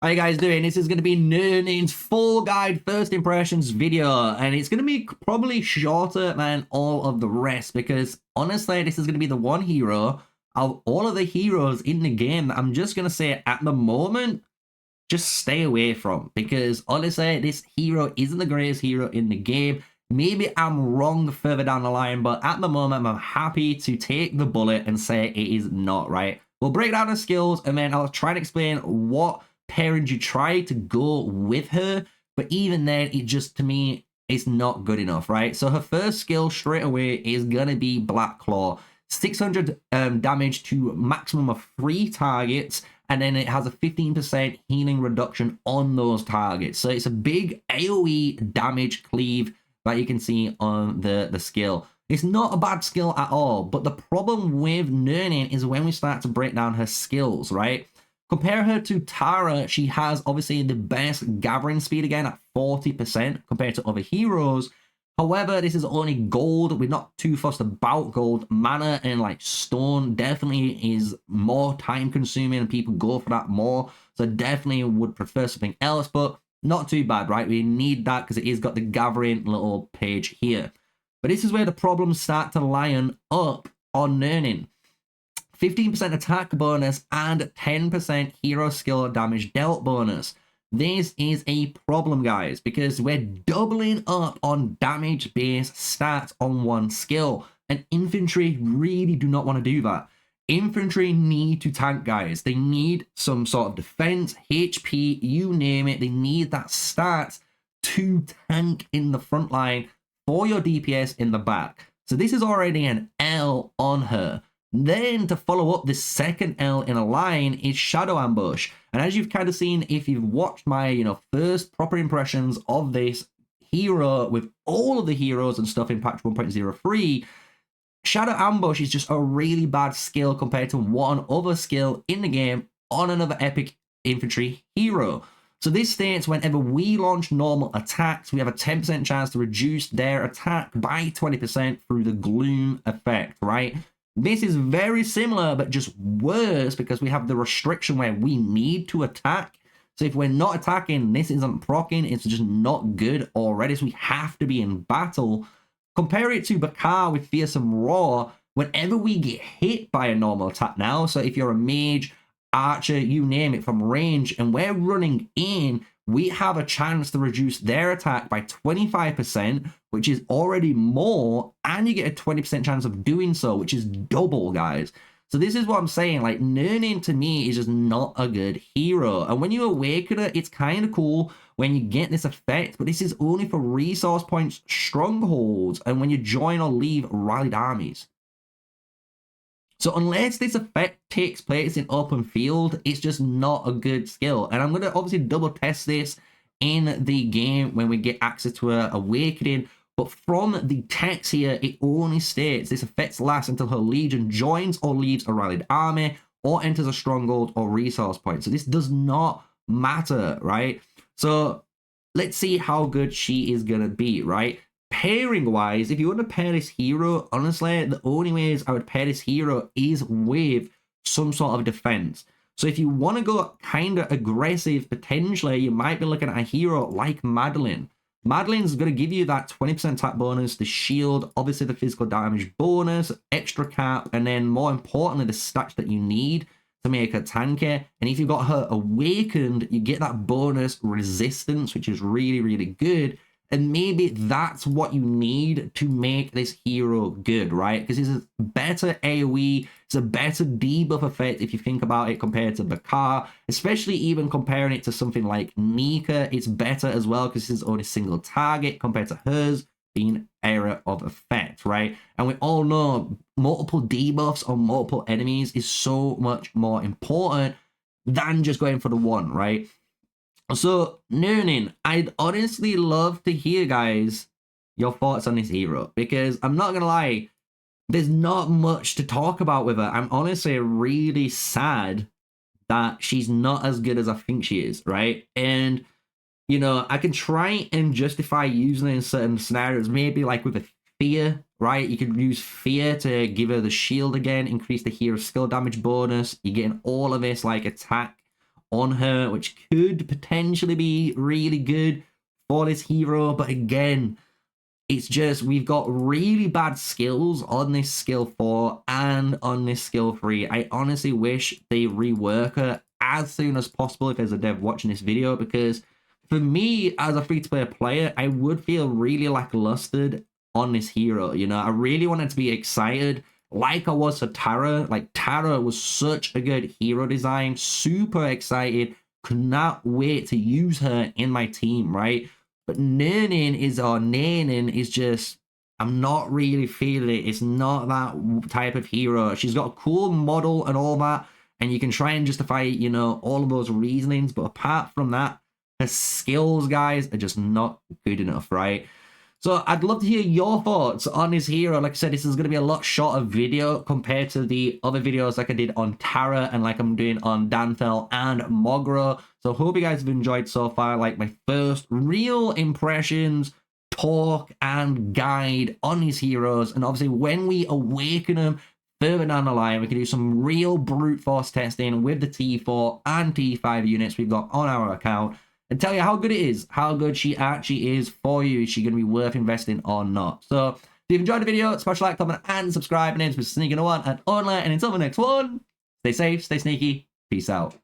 How you guys doing? This is going to be Naernin's full guide first impressions video, and it's going to be probably shorter than all of the rest because honestly, this is going to be the one hero of all of the heroes in the game that I'm just going to say at the moment, just stay away from, because honestly, this hero isn't the greatest hero in the game. Maybe I'm wrong further down the line, but at the moment, I'm happy to take the bullet and say it is not, right? We'll break down the skills, and then I'll try and explain what pairings you try to go with her. But even then, it just, to me, it's not good enough, right? So her first skill straight away is going to be Black Claw. 600 damage to maximum of 3 targets, and then it has a 15% healing reduction on those targets. So it's a big AoE damage cleave that you can see on the skill. It's not a bad skill at all, but the problem with Naernin is when we start to break down her skills, right? Compare her to Tara, she has obviously the best gathering speed again at 40% compared to other heroes. However, this is only gold. We're not too fussed about gold. Mana and like stone definitely is more time consuming and people go for that more. So definitely would prefer something else, but not too bad, right? We need that because it is got the gathering little page here. But this is where the problems start to line up on Naernin. 15% attack bonus and 10% hero skill damage dealt bonus. This is a problem, guys, because we're doubling up on damage-based stats on one skill, and infantry really do not want to do that. Infantry need to tank, guys. They need some sort of defense, HP, you name it. They need that stats to tank in the front line for your DPS in the back. So this is already an L on her. Then to follow up this second L in a line is Shadow Ambush. And as you've kind of seen, if you've watched my, first proper impressions of this hero with all of the heroes and stuff in patch 1.03, Shadow Ambush is just a really bad skill compared to one other skill in the game on another epic infantry hero. So this states whenever we launch normal attacks, we have a 10% chance to reduce their attack by 20% through the Gloom effect, right? This is very similar, but just worse because we have the restriction where we need to attack. So if we're not attacking, this isn't proccing, it's just not good already. So we have to be in battle. Compare it to Bakar with Fearsome Roar. Whenever we get hit by a normal attack now, so if you're a mage, archer, you name it, from range, and we're running in, we have a chance to reduce their attack by 25%, which is already more, and you get a 20% chance of doing so, which is double, guys. So this is what I'm saying, like, Naernin to me is just not a good hero. And when you awaken her, it's kind of cool when you get this effect, but this is only for resource points, strongholds, and when you join or leave rallied armies. So unless this effect takes place in open field, it's just not a good skill. And I'm going to obviously double test this in the game when we get access to her awakening. But from the text here, it only states this effect lasts until her legion joins or leaves a rallied army or enters a stronghold or resource point. So this does not matter, right? So let's see how good she is going to be, right? Pairing wise, if you want to pair this hero, honestly, the only ways I would pair this hero is with some sort of defense. So if you want to go kind of aggressive, potentially, you might be looking at a hero like Madeline. Madeline's going to give you that 20% attack bonus, the shield, obviously the physical damage bonus, extra cap, and then more importantly, the stats that you need to make her tanky. And if you've got her awakened, you get that bonus resistance, which is really, really good. And maybe that's what you need to make this hero good, right? Because it's a better AoE, it's a better debuff effect if you think about it compared to Bakar, especially even comparing it to something like Nika. It's better as well because this is only single target compared to hers being area of effect, right? And we all know multiple debuffs on multiple enemies is so much more important than just going for the one, right? So, Naernin, I'd honestly love to hear, guys, your thoughts on this hero, because I'm not going to lie, there's not much to talk about with her. I'm honestly really sad that she's not as good as I think she is, right? And, I can try and justify using it in certain scenarios, maybe like with a fear, right? You could use fear to give her the shield again, increase the hero skill damage bonus. You're getting all of this, like, attack on her, which could potentially be really good for this hero. But again, it's just we've got really bad skills on this skill 4 and on this skill 3. I honestly wish they rework her as soon as possible if there's a dev watching this video, because for me as a free-to-play player, I would feel really lacklustered on this hero. You know, I really wanted to be excited like I was for Tara. Like, Tara was such a good hero design, super excited, could not wait to use her in my team, right? But Naernin is just, I'm not really feeling it. It's not that type of hero. She's got a cool model and all that, and you can try and justify, you know, all of those reasonings, but apart from that, her skills, guys, are just not good enough, right? So I'd love to hear your thoughts on this hero. Like I said, this is going to be a lot shorter video compared to the other videos like I did on Tara and like I'm doing on Danfel and Mogro. So hope you guys have enjoyed so far, like my first real impressions, talk, and guide on these heroes. And obviously when we awaken them further down the line, we can do some real brute force testing with the T4 and T5 units we've got on our account, and tell you how good it is, how good she actually is for you. Is she going to be worth investing or not? So if you've enjoyed the video, smash like, comment, and subscribe. My name's MrSneakyy1 and online. And until the next one, stay safe, stay sneaky. Peace out.